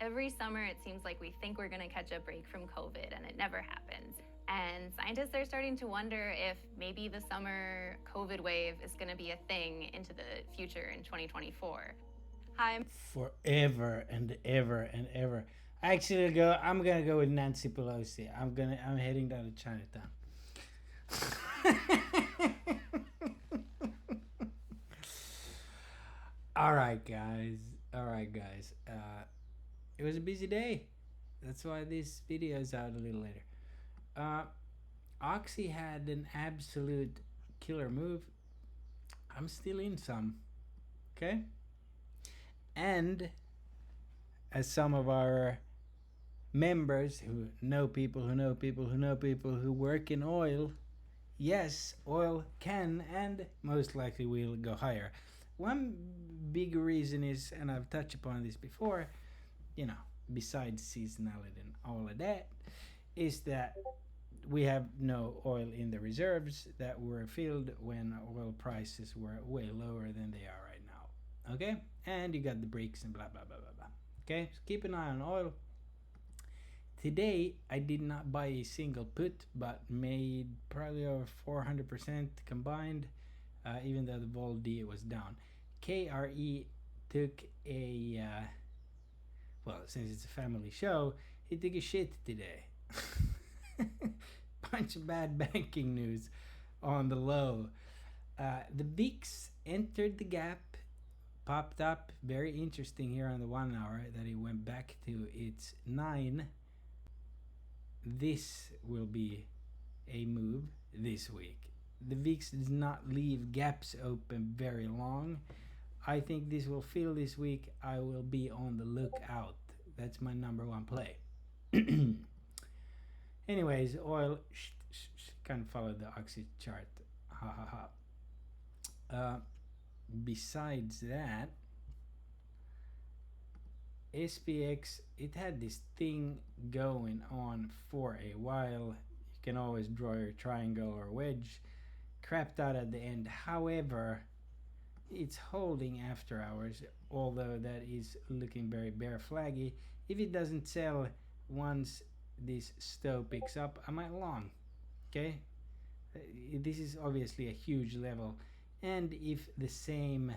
Every summer, it seems like we think we're going to catch a break from COVID, and it never happens. And scientists are starting to wonder if maybe the summer COVID wave is going to be a thing into the future in 2024. Hi. Forever and ever and ever. I'm gonna go with Nancy Pelosi. I'm heading down to Chinatown. All right, guys. All right, guys. It was a busy day. That's why this video is out a little later. Oxy had an absolute killer move. I'm still in some. Okay? And as some of our members who know people who know people who know people who work in oil, yes, oil can and most likely will go higher. One big reason is, and I've touched upon this before, besides seasonality and all of that, is that we have no oil in the reserves that were filled when oil prices were way lower than they are right now. Okay? And you got the breaks and blah, blah, blah, blah, blah. Okay? So keep an eye on oil. Today, I did not buy a single put, but made probably over 400% combined, even though the vol D was down. KRE took a, since it's a family show, he took a shit today. Bunch of bad banking news on the low. The VIX entered the gap, popped up. Very interesting here on the 1 hour that it went back to its 9. This will be a move this week. The VIX does not leave gaps open very long. I think this will fill this week. I will be on the lookout. That's my number one play. Anyways, oil kind of followed the Oxy chart. Ha ha ha. Besides that, SPX, it had this thing going on for a while. You can always draw your triangle or wedge. Crapped out at the end. However, it's holding after hours, although that is looking very bear flaggy. If it doesn't sell once this stow picks up, I might long. Okay? This is obviously a huge level. And if the same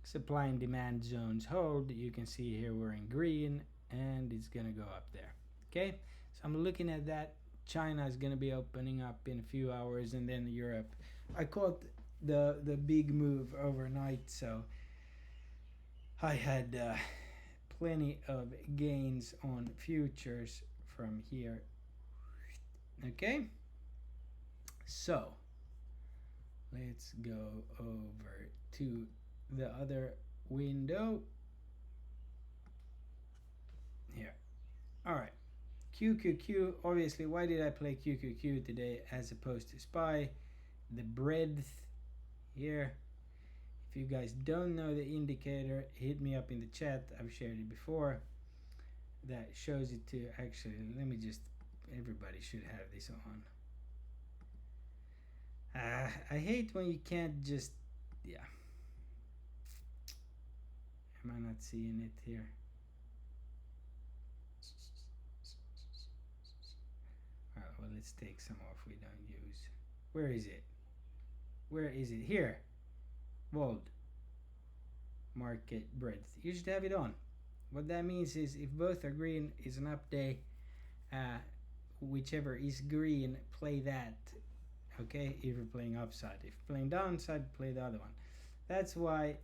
supply and demand zones hold, you can see here we're in green and it's gonna go up there. Okay, so I'm looking at that. China is gonna be opening up in a few hours, and then Europe. I caught the big move overnight, so I had plenty of gains on futures from here. Okay, so let's go over to the other window here. All right, QQQ. Obviously, why did I play QQQ today as opposed to SPY? The breadth here. If you guys don't know the indicator, hit me up in the chat. I've shared it before. That shows it to, actually, let me just, everybody should have this on. I hate when you can't just, yeah. Am I not seeing it here? Alright, well, let's take some off we don't use. Where is it? Where is it? Here. Bold. Market breadth. You should have it on. What that means is if both are green, it's an up day. Whichever is green, play that. Okay, if you're playing upside. If you're playing downside, play the other one. That's why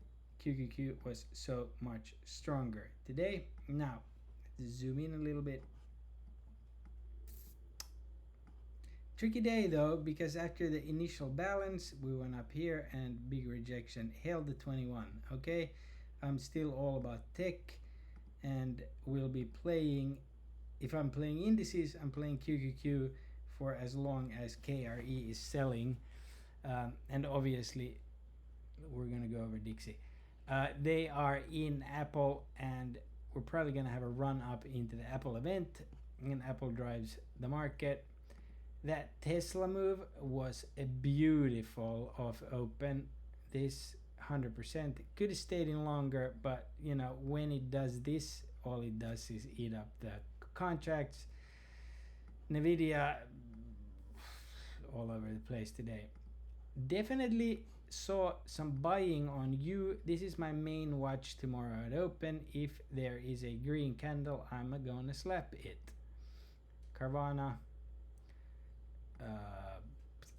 QQQ was so much stronger today. Now, let's zoom in a little bit. Tricky day though, because after the initial balance, we went up here and big rejection held the 21. Okay, I'm still all about tech, and we'll be playing, if I'm playing indices, I'm playing QQQ for as long as KRE is selling. And obviously, we're going to go over Dixie. They are in Apple, and we're probably going to have a run up into the Apple event, and Apple drives the market. That Tesla move was a beautiful off open. This 100% could have stayed in longer, but when it does this all it does is eat up the contracts. Nvidia all over the place today. Definitely saw some buying on you. This is my main watch tomorrow at open. If there is a green candle, I'm gonna slap it. Carvana,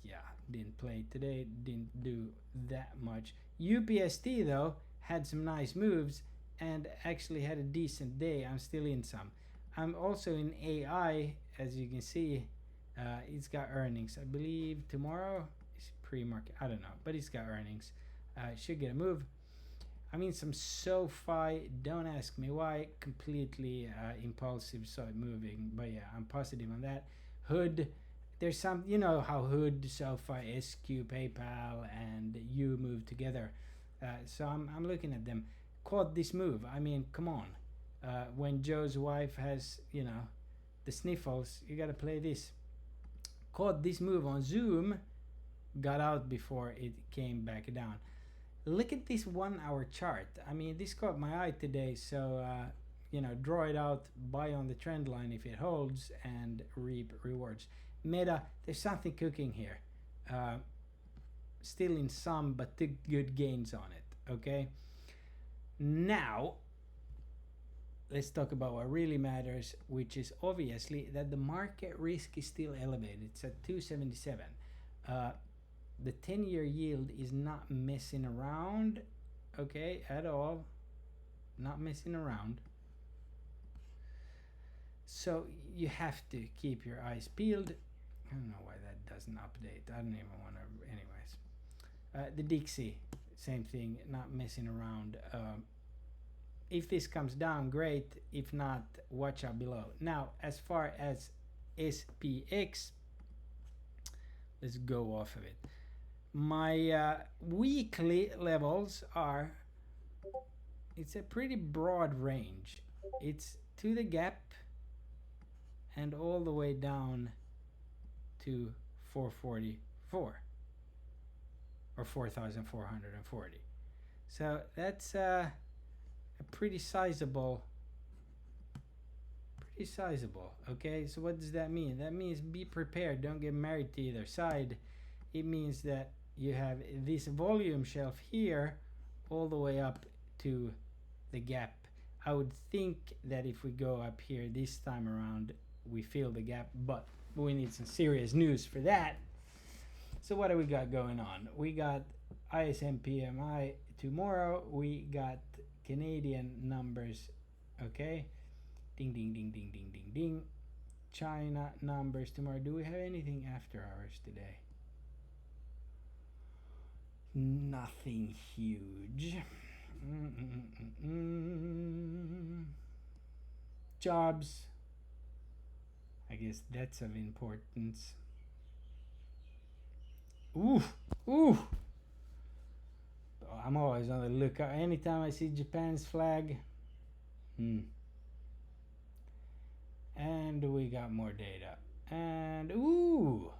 yeah, didn't play today, didn't do that much. UPST though had some nice moves and actually had a decent day. I'm still in some. I'm also in AI, as you can see. It's got earnings, I believe tomorrow is pre-market, I don't know, but it's got earnings. Should get a move. I mean, some SoFi, don't ask me why, completely impulsive, saw it moving, but yeah, I'm positive on that. Hood, there's some, you know how Hood, SoFi, SQ, PayPal, and you move together. So I'm looking at them. Caught this move. I mean, come on. When Joe's wife has, you know, the sniffles, you gotta play this. Caught this move on Zoom, got out before it came back down. Look at this 1 hour chart. I mean, this caught my eye today, so you know, draw it out, buy on the trend line if it holds, and reap rewards. Meta, there's something cooking here. Still in some, but took good gains on it. Okay. Now, let's talk about what really matters, which is obviously that the market risk is still elevated. It's at 277. The 10-year yield is not messing around, okay, at all. Not messing around. So you have to keep your eyes peeled. I don't know why that doesn't update. I don't even want to, anyways. The Dixie, same thing, not messing around. If this comes down, great. If not, watch out below. Now, as far as SPX, let's go off of it. My weekly levels are, it's a pretty broad range. It's to the gap and all the way down to 444 or 4,440. So that's a pretty sizable. Okay, so what does that mean? That means be prepared. Don't get married to either side. It means that you have this volume shelf here all the way up to the gap. I would think that if we go up here this time around, we fill the gap, but we need some serious news for that. So what do we got going on? We got ISM PMI tomorrow. We got Canadian numbers, okay? Ding, ding, ding, ding, ding, ding, ding. China numbers tomorrow. Do we have anything after hours today? Nothing huge. Jobs. I guess that's of importance. Ooh. I'm always on the lookout. Anytime I see Japan's flag. And we got more data. And ooh.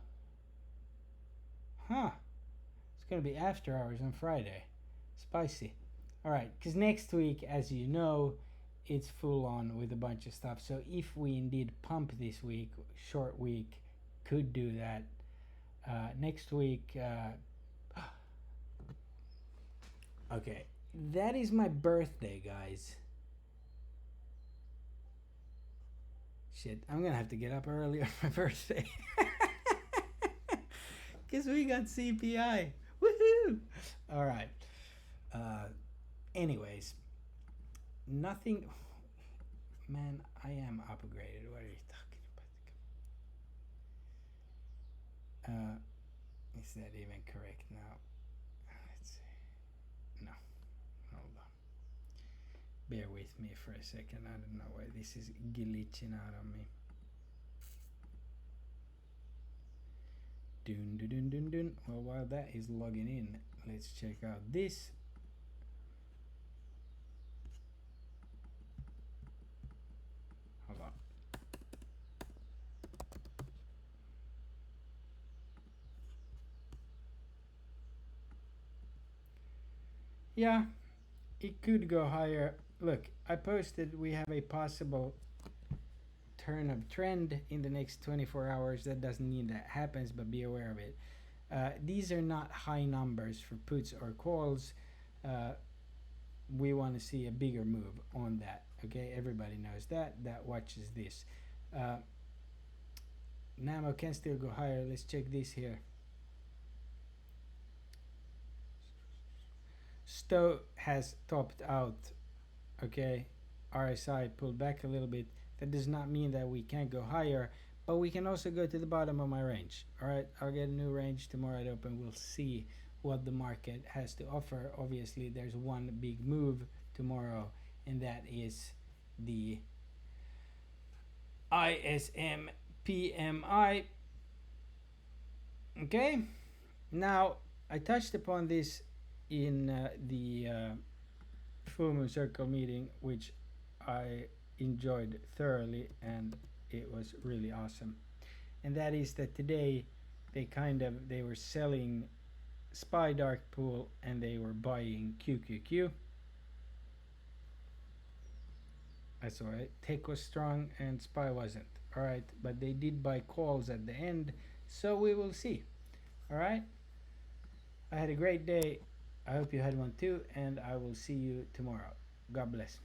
Huh. It's going to be after hours on Friday. Spicy. Alright, because next week, as you know, it's full on with a bunch of stuff. So if we indeed pump this week, short week, could do that. Next week, okay, that is my birthday, guys. Shit, I'm gonna have to get up early on my birthday. Because we got CPI. Woohoo! Alright. Anyways, nothing. Man, I am upgraded. What are you talking about? Is that even correct now? Let's see. No. Hold on. Bear with me for a second. I don't know why this is glitching out on me. Dun dun dun dun dun. Well, while that is logging in, let's check out this. Hold on. Yeah, it could go higher. look, I posted we have a possible turn of trend in the next 24 hours. That doesn't mean that happens, but be aware of it. These are not high numbers for puts or calls. Uh, we want to see a bigger move on that. Okay, everybody knows that watches this. Namo can still go higher. Let's check this here. Stowe has topped out. Okay, RSI pulled back a little bit. That does not mean that we can't go higher, but we can also go to the bottom of my range. All right, I'll get a new range tomorrow at open. We'll see what the market has to offer. Obviously, there's one big move tomorrow, and that is the ISM PMI. Okay, now I touched upon this in the Full Moon Circle meeting, which I enjoyed thoroughly, and it was really awesome. And that is that today they were selling SPY Dark Pool and they were buying QQQ. I saw it. Tech was strong and SPY wasn't. All right, but they did buy calls at the end, so we will see. All right. I had a great day. I hope you had one too, and I will see you tomorrow. God bless.